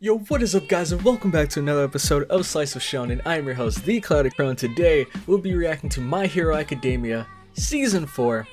Yo, what is up guys, and welcome back to another episode of Slice of Shonen. I am your host, The Cloudy Crow, and today we'll be reacting to My Hero Academia Season 4,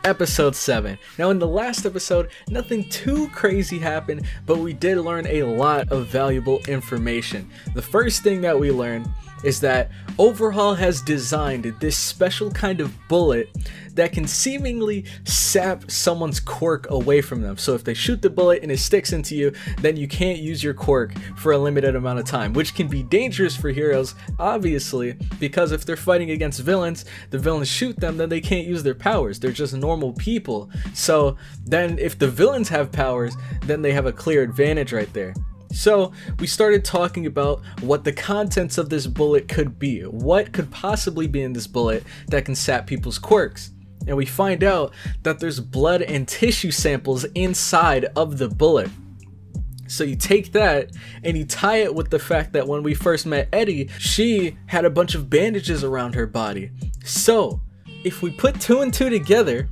Episode 7. Now in the last episode, nothing too crazy happened, but we did learn a lot of valuable information. The first thing that we learned is that Overhaul has designed this special kind of bullet that can seemingly sap someone's quirk away from them. So if they shoot the bullet and it sticks into you, then you can't use your quirk for a limited amount of time, which can be dangerous for heroes, obviously, because if they're fighting against villains, the villains shoot them, then they can't use their powers. They're just normal people. So then if the villains have powers, then they have a clear advantage right there. So we started talking about what the contents of this bullet could be. What could possibly be in this bullet that can sap people's quirks? And we find out that there's blood and tissue samples inside of the bullet. So you take that and you tie it with the fact that when we first met Eddie, she had a bunch of bandages around her body. So if we put two and two together,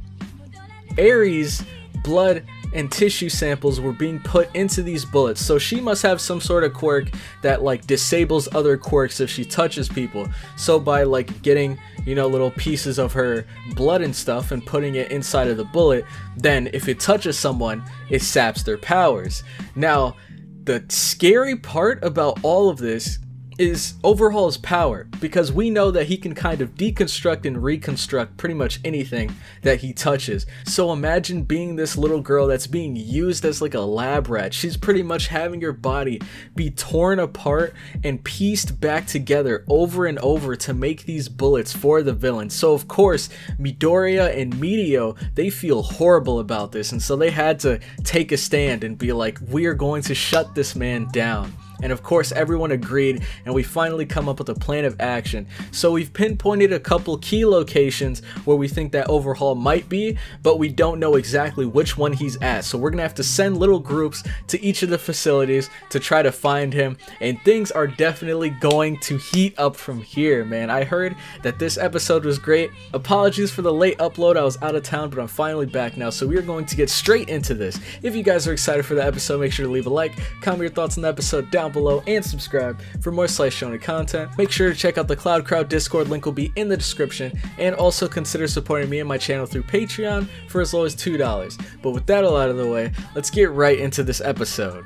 Aries' blood and tissue samples were being put into these bullets, so she must have some sort of quirk that like disables other quirks if she touches people. So by like getting, you know, little pieces of her blood and stuff and putting it inside of the bullet, then if it touches someone, it saps their powers. Now the scary part about all of this is Overhaul's power, because we know that he can kind of deconstruct and reconstruct pretty much anything that he touches. So imagine being this little girl that's being used as like a lab rat. She's pretty much having her body be torn apart and pieced back together over and over to make these bullets for the villains. So of course Midoriya and Mirio, they feel horrible about this, and so they had to take a stand and be like, we are going to shut this man down. And of course everyone agreed, and we finally come up with a plan of action. So we've pinpointed a couple key locations where we think that Overhaul might be, but we don't know exactly which one he's at. So we're gonna have to send little groups to each of the facilities to try to find him, and things are definitely going to heat up from here, man. I heard that this episode was great. Apologies for the late upload, I was out of town, but I'm finally back now, so we're going to get straight into this. If you guys are excited for the episode, make sure to leave a like, comment your thoughts on the episode down below, and subscribe for more Slice Shonen content. Make sure to check out the Cloud Crowd Discord, link will be in the description, and also consider supporting me and my channel through Patreon for as low as $2. But with that all out of the way, let's get right into this episode.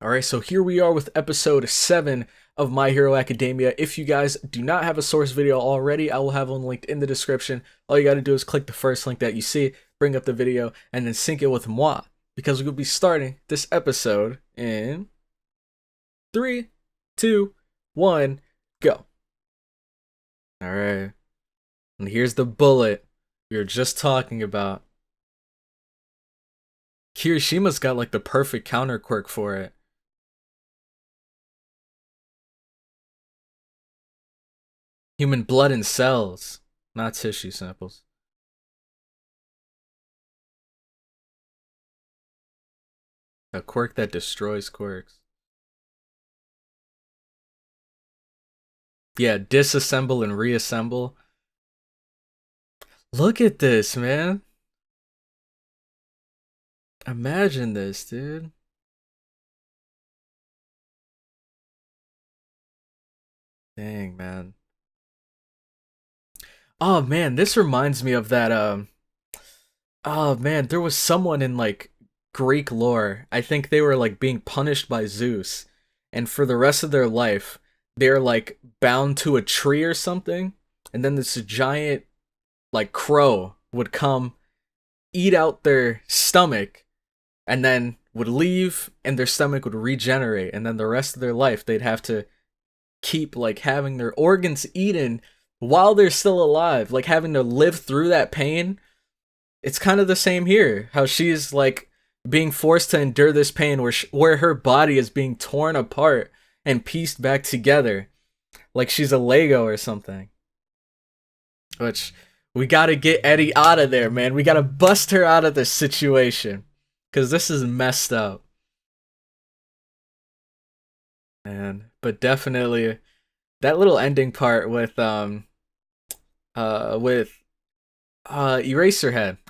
Alright, so here we are with episode 7 of My Hero Academia. If you guys do not have a source video already, I will have one linked in the description. All you gotta do is click the first link that you see, bring up the video, and then sync it with moi, because we'll be starting this episode in 3, 2, 1, go. Alright. And here's the bullet we were just talking about. Kirishima's got like the perfect counter quirk for it. Human blood and cells, not tissue samples. A quirk that destroys quirks. Yeah, disassemble and reassemble. Look at this, man. Imagine this, dude. Dang, man. Oh man, this reminds me of that oh man, there was someone in like Greek lore. I think they were like being punished by Zeus, and for the rest of their life they're like bound to a tree or something, and then this giant like crow would come eat out their stomach and then would leave, and their stomach would regenerate, and then the rest of their life they'd have to keep like having their organs eaten while they're still alive, like having to live through that pain. It's kind of the same here, how she's like being forced to endure this pain where her body is being torn apart and pieced back together like she's a Lego or something. Which, we gotta get Eddie out of there, man. We gotta bust her out of this situation, because this is messed up, man. But definitely that little ending part with Eraserhead.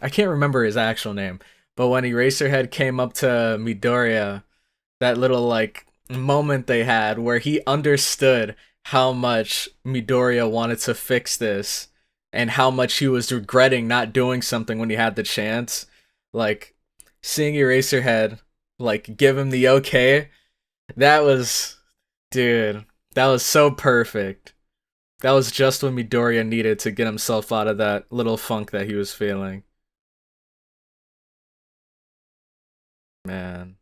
I can't remember his actual name, but when Eraserhead came up to Midoriya, that little like moment they had where he understood how much Midoriya wanted to fix this and how much he was regretting not doing something when he had the chance. Like seeing Eraserhead like give him the okay, that was dude, that was so perfect. That was just what Midoriya needed to get himself out of that little funk that he was feeling. Man.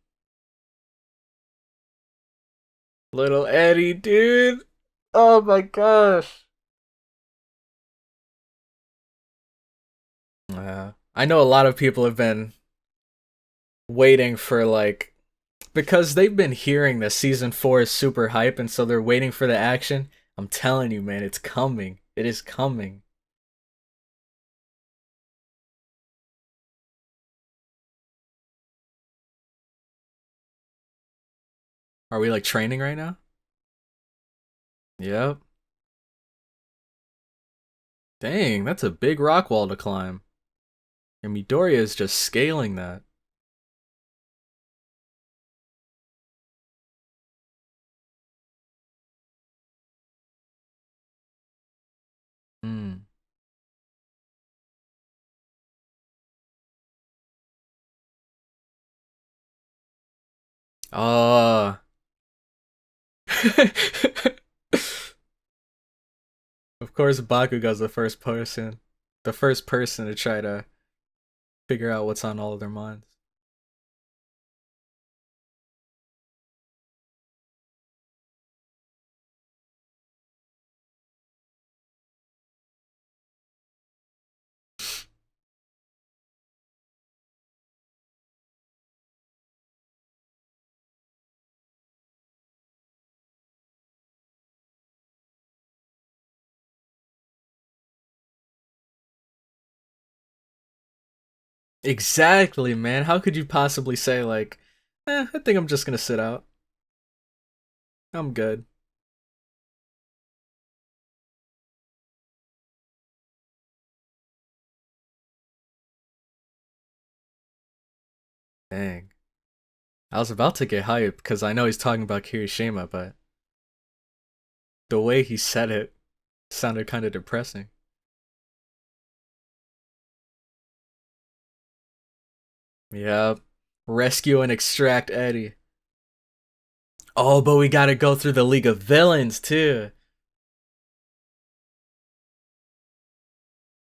Little Eddie, dude. Oh my gosh. Yeah. I know a lot of people have been waiting for like because they've been hearing that season 4 is super hype and so they're waiting for the action. I'm telling you, man, it's coming. It is coming. Are we like training right now? Yep. Dang, that's a big rock wall to climb. And Midoriya is just scaling that. Hmm. Oh. Of course, Bakugo's the first person to try to figure out what's on all of their minds. Exactly, man. How could you possibly say like, I think I'm just gonna sit out. I'm good. Dang. I was about to get hyped because I know he's talking about Kirishima, but the way he said it sounded kind of depressing. Yep. Rescue and extract Eddie. Oh, but we gotta go through the League of Villains too.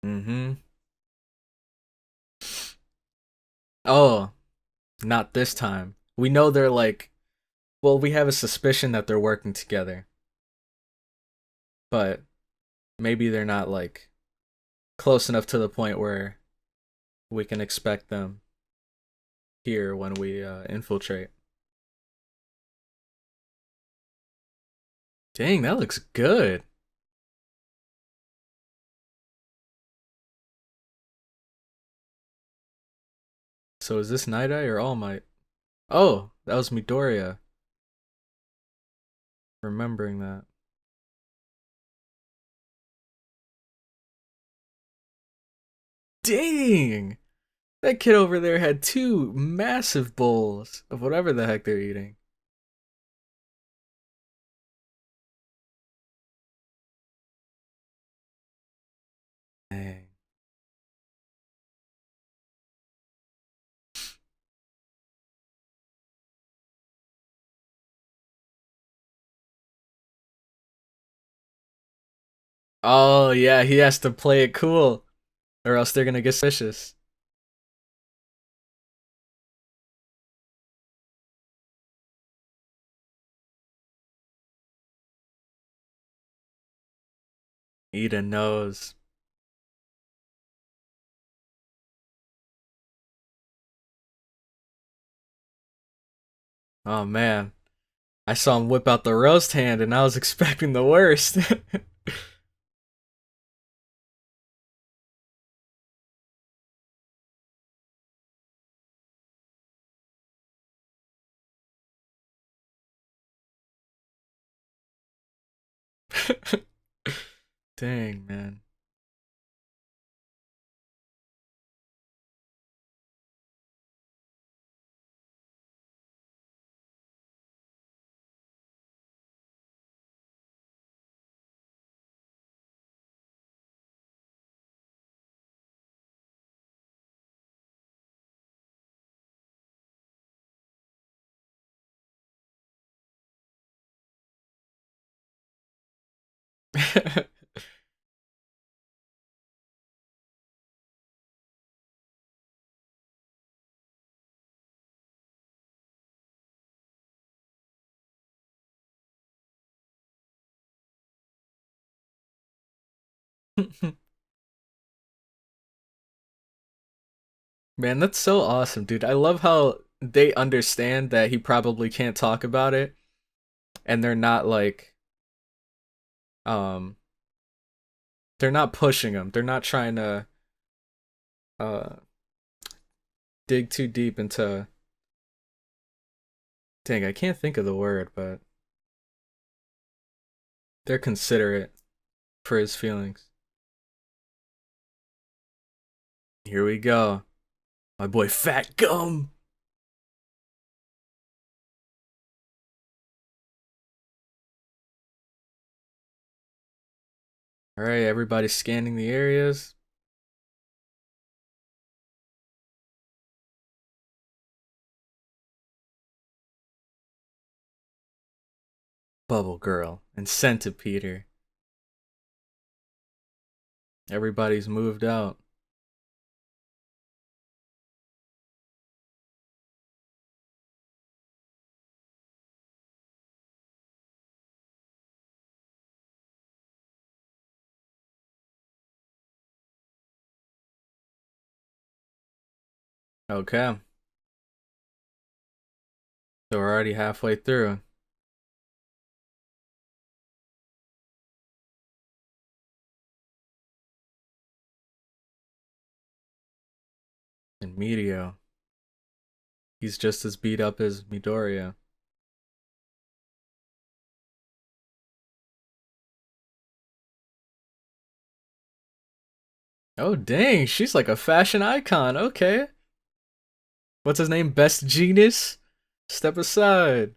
Mm-hmm. Oh, not this time. We know they're like, well, we have a suspicion that they're working together, but maybe they're not like close enough to the point where we can expect them here when we infiltrate. Dang, that looks good. So is this Nighteye or All Might? Oh, that was Midoriya. Remembering that. Dang! That kid over there had two massive bowls of whatever the heck they're eating. Dang. Oh, yeah, he has to play it cool, or else they're gonna get suspicious. Eden knows. Oh man, I saw him whip out the roast hand, and I was expecting the worst. Dang, man. Man, that's so awesome, dude. I love how they understand that he probably can't talk about it, and um they're not pushing him. They're not trying to uh dig too deep into, dang, I can't think of the word, but they're considerate for his feelings. Here we go. My boy Fat Gum. All right, everybody's scanning the areas. Bubble Girl and Centipede. Everybody's moved out. Okay, so we're already halfway through. And mirio, he's just as beat up as Midoriya. Oh dang, she's like a fashion icon. Okay. What's his name? Best Genius? Step aside.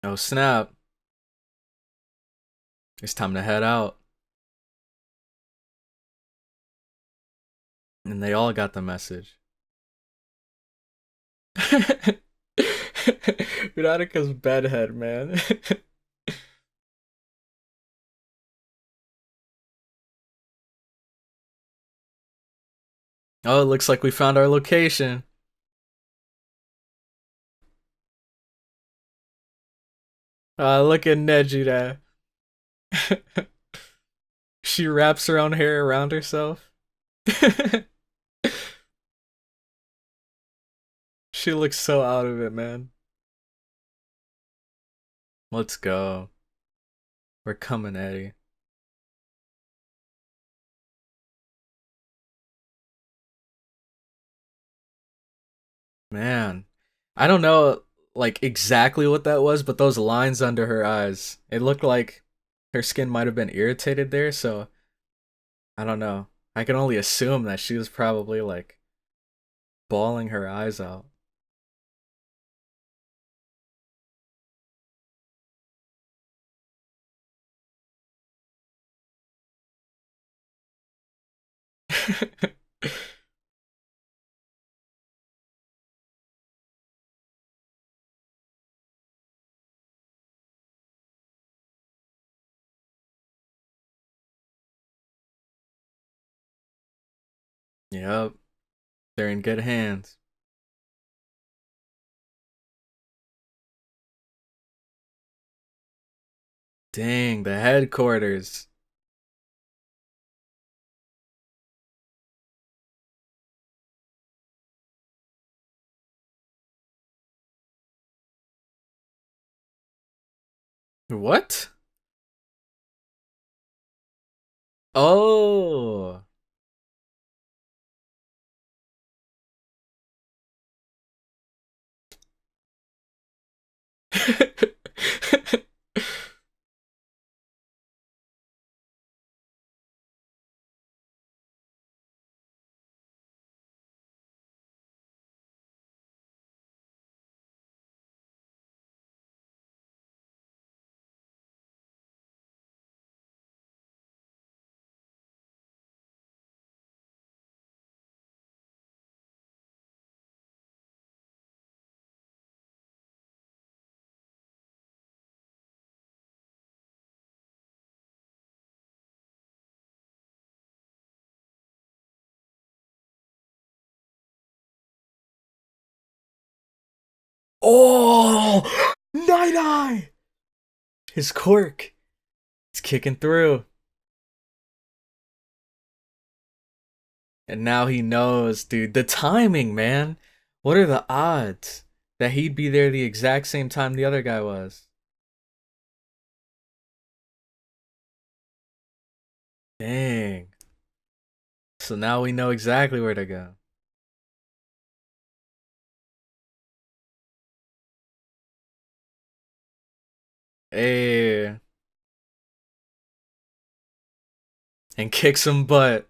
Oh snap. It's time to head out. And they all got the message. Veronica's bedhead, man. Oh, it looks like we found our location. Look at Neji there. She wraps her own hair around herself. She looks so out of it, man. Let's go. We're coming, Eddie. Man, I don't know like exactly what that was, but those lines under her eyes, it looked like her skin might have been irritated there, so I don't know. I can only assume that she was probably like bawling her eyes out. Yep, they're in good hands. Dang, the headquarters. What? Oh. Oh, nighteye. His quirk. It's kicking through. And now he knows, dude. The timing, man. What are the odds that he'd be there the exact same time the other guy was? Dang. So now we know exactly where to go. Hey. And kick some butt.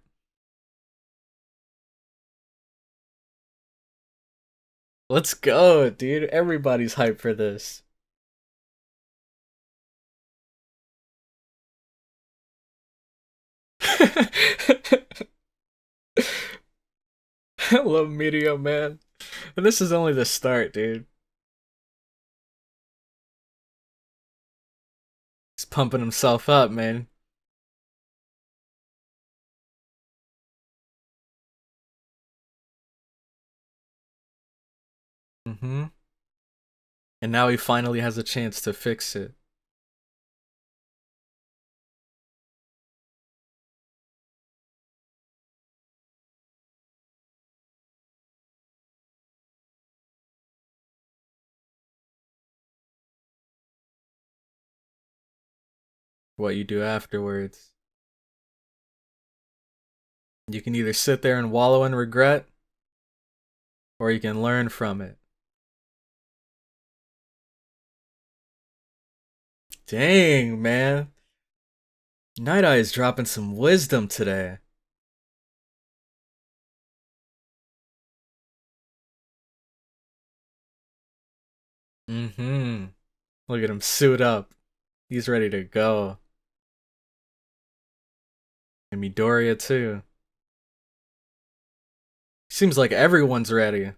Let's go, dude. Everybody's hyped for this. I love mirio, man. And this is only the start, dude. He's pumping himself up, man. Mm-hmm. And now he finally has a chance to fix it. What you do afterwards. You can either sit there and wallow in regret, or you can learn from it. Dang, man. Nighteye is dropping some wisdom today. Mm-hmm. Look at him suit up. He's ready to go. And midoriya too. Seems like everyone's ready.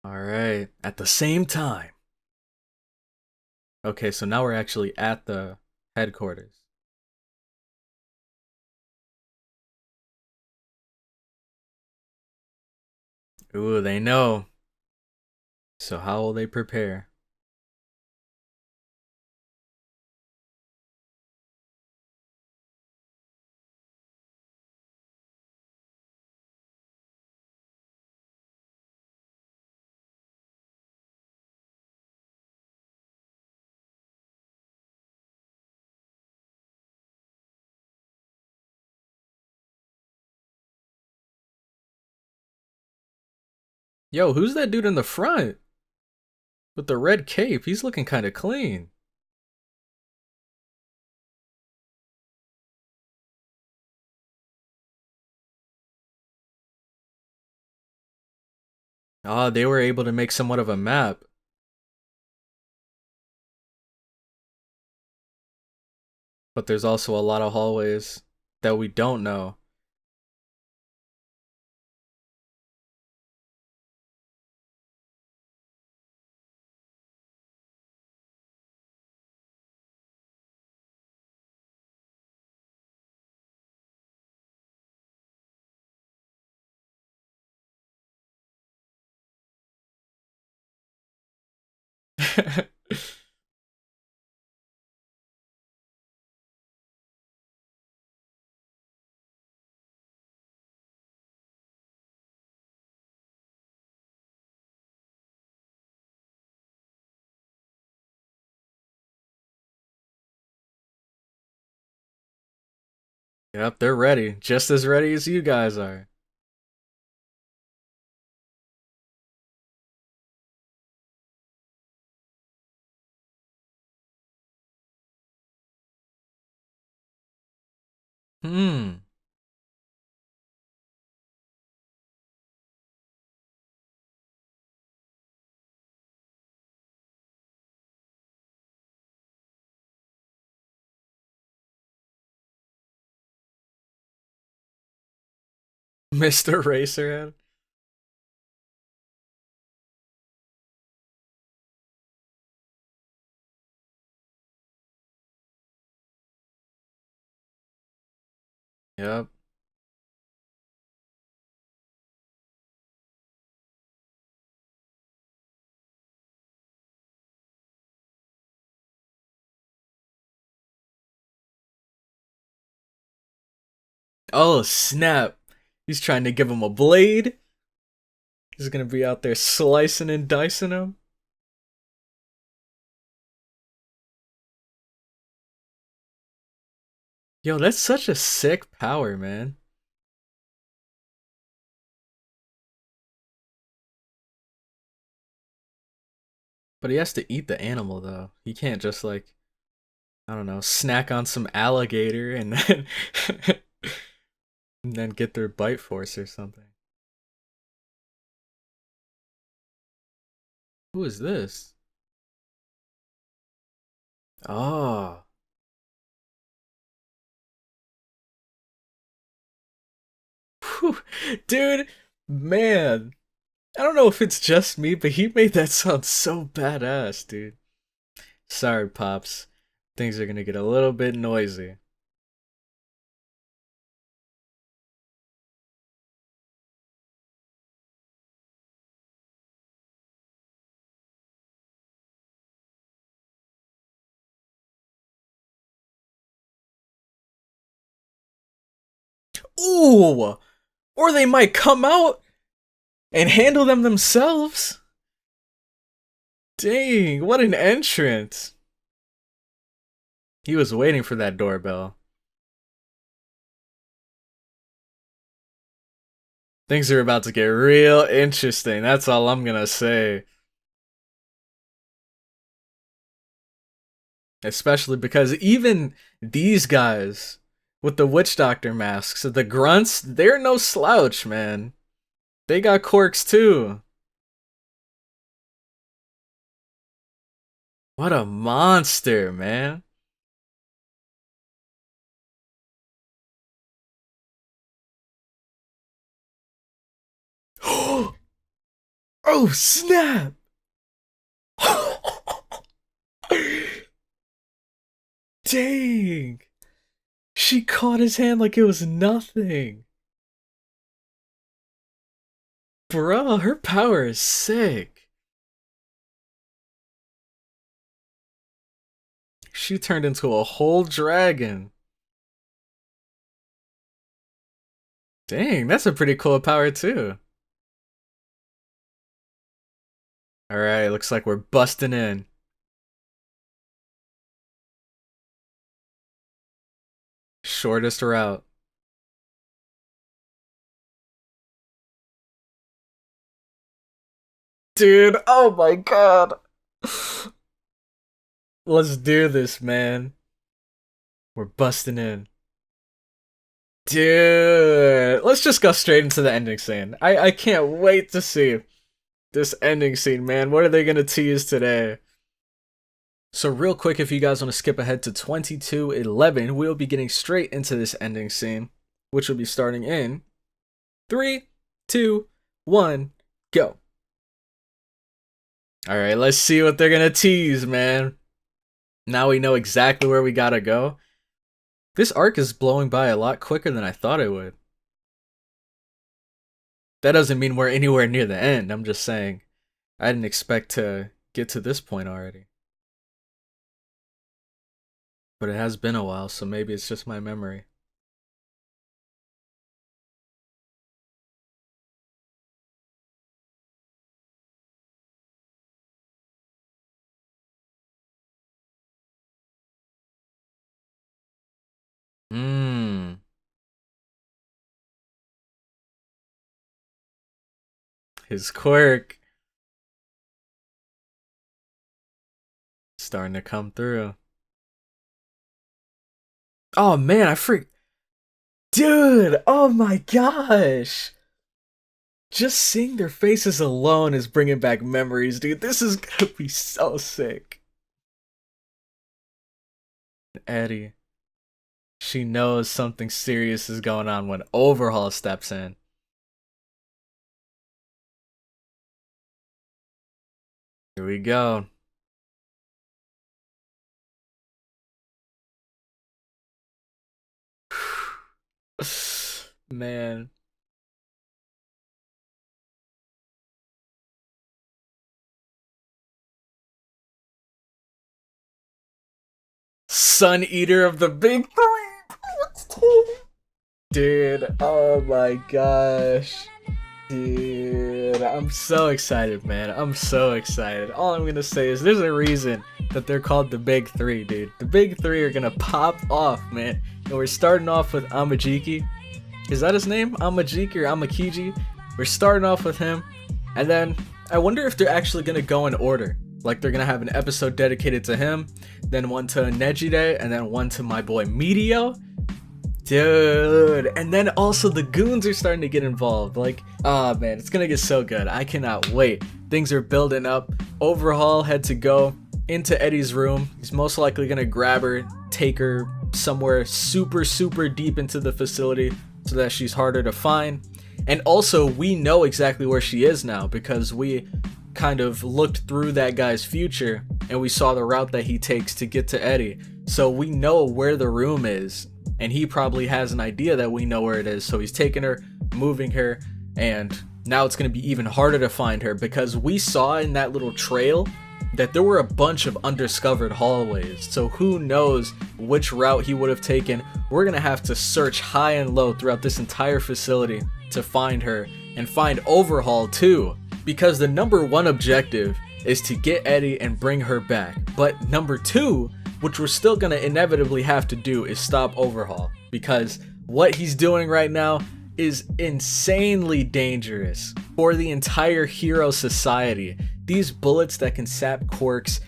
Alright. At the same time. Okay, so now we're actually at the headquarters. Ooh, they know. So how will they prepare? Yo, who's that dude in the front? With the red cape? He's looking kind of clean. Ah, they were able to make somewhat of a map. But there's also a lot of hallways that we don't know. Yep, they're ready. Just as ready as you guys are. Hmm. Mr. Racerhead. Yep. Oh, snap. He's trying to give him a blade. He's gonna be out there slicing and dicing him. Yo, that's such a sick power, man. But he has to eat the animal, though. He can't just, like, I don't know, snack on some alligator and then, and then get their bite force or something. Who is this? Oh. Whew. Dude, man. I don't know if it's just me, but he made that sound so badass, dude. Sorry, Pops. Things are gonna get a little bit noisy. Ooh! Or they might come out and handle them themselves. Dang, what an entrance. He was waiting for that doorbell. Things are about to get real interesting. That's all I'm gonna say. Especially because even these guys with the witch doctor masks, the grunts, they're no slouch, man. They got quirks too. What a monster, man. Oh, snap! Dang! She caught his hand like it was nothing. Bruh, her power is sick. She turned into a whole dragon. Dang, that's a pretty cool power too. Alright, looks like we're busting in. Shortest route. Dude, oh my god. Let's do this, man. We're busting in. Dude, let's just go straight into the ending scene. I can't wait to see this ending scene, man. What are they gonna tease today? So real quick, if you guys want to skip ahead to 22:11, we'll be getting straight into this ending scene, which will be starting in 3, 2, 1, go. Alright, let's see what they're gonna tease, man. Now we know exactly where we gotta go. This arc is blowing by a lot quicker than I thought it would. That doesn't mean we're anywhere near the end. I'm just saying I didn't expect to get to this point already. But it has been a while, so maybe it's just my memory. Mmm. His quirk starting to come through. Oh man, I freak. Dude, oh my gosh. Just seeing their faces alone is bringing back memories, dude. This is gonna be so sick. Eddie. She knows something serious is going on when Overhaul steps in. Here we go. Man. Sun Eater of the Big Three. Dude, oh my gosh. Dude, I'm so excited, man. I'm so excited. All I'm gonna say is there's a reason that they're called the Big Three, dude. The Big Three are gonna pop off, man. And we're starting off with Amajiki. Is that his name? Amajiki or Amakiji? We're starting off with him. And then I wonder if they're actually gonna go in order. Like they're gonna have an episode dedicated to him, then one to Nejire, and then one to my boy Mirio. Dude, and then also the goons are starting to get involved. Like, oh man, it's gonna get so good. I cannot wait. Things are building up. Overhaul had to go into Eddie's room. He's most likely gonna grab her, take her somewhere super deep into the facility so that she's harder to find. And also, we know exactly where she is now because we kind of looked through that guy's future and we saw the route that he takes to get to Eddie. So we know where the room is. And he probably has an idea that we know where it is, so he's taking her, moving her, and now it's going to be even harder to find her because we saw in that little trail that there were a bunch of undiscovered hallways, so who knows which route he would have taken. We're going to have to search high and low throughout this entire facility to find her, and find Overhaul too, because the number one objective is to get Eddie and bring her back, but number two, which we're still gonna inevitably have to do, is stop Overhaul, because what he's doing right now is insanely dangerous for the entire hero society. These bullets that can sap quirks,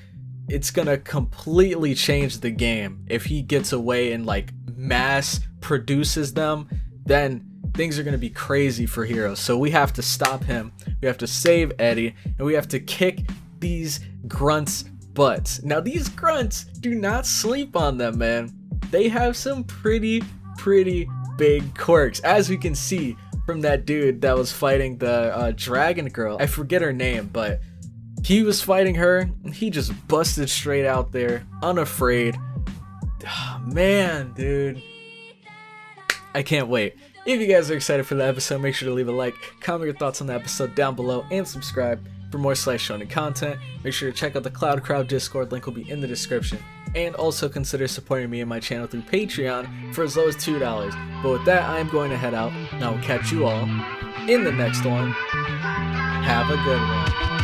it's gonna completely change the game. If he gets away and like mass produces them, then things are gonna be crazy for heroes. So we have to stop him, we have to save Eddie, and we have to kick these grunts' butts. Now these grunts, do not sleep on them, man. They have some pretty big quirks, as we can see from that dude that was fighting the dragon girl. I forget her name, but he was fighting her. He just busted straight out there, unafraid. Oh, man, dude. I can't wait. If you guys are excited for the episode, make sure to leave a like, comment your thoughts on the episode down below, and subscribe for more Slice Shonen content. Make sure to check out the Cloud Crowd Discord, link will be in the description. And also consider supporting me and my channel through Patreon for as low as $2. But with that, I am going to head out, and I will catch you all in the next one. Have a good one.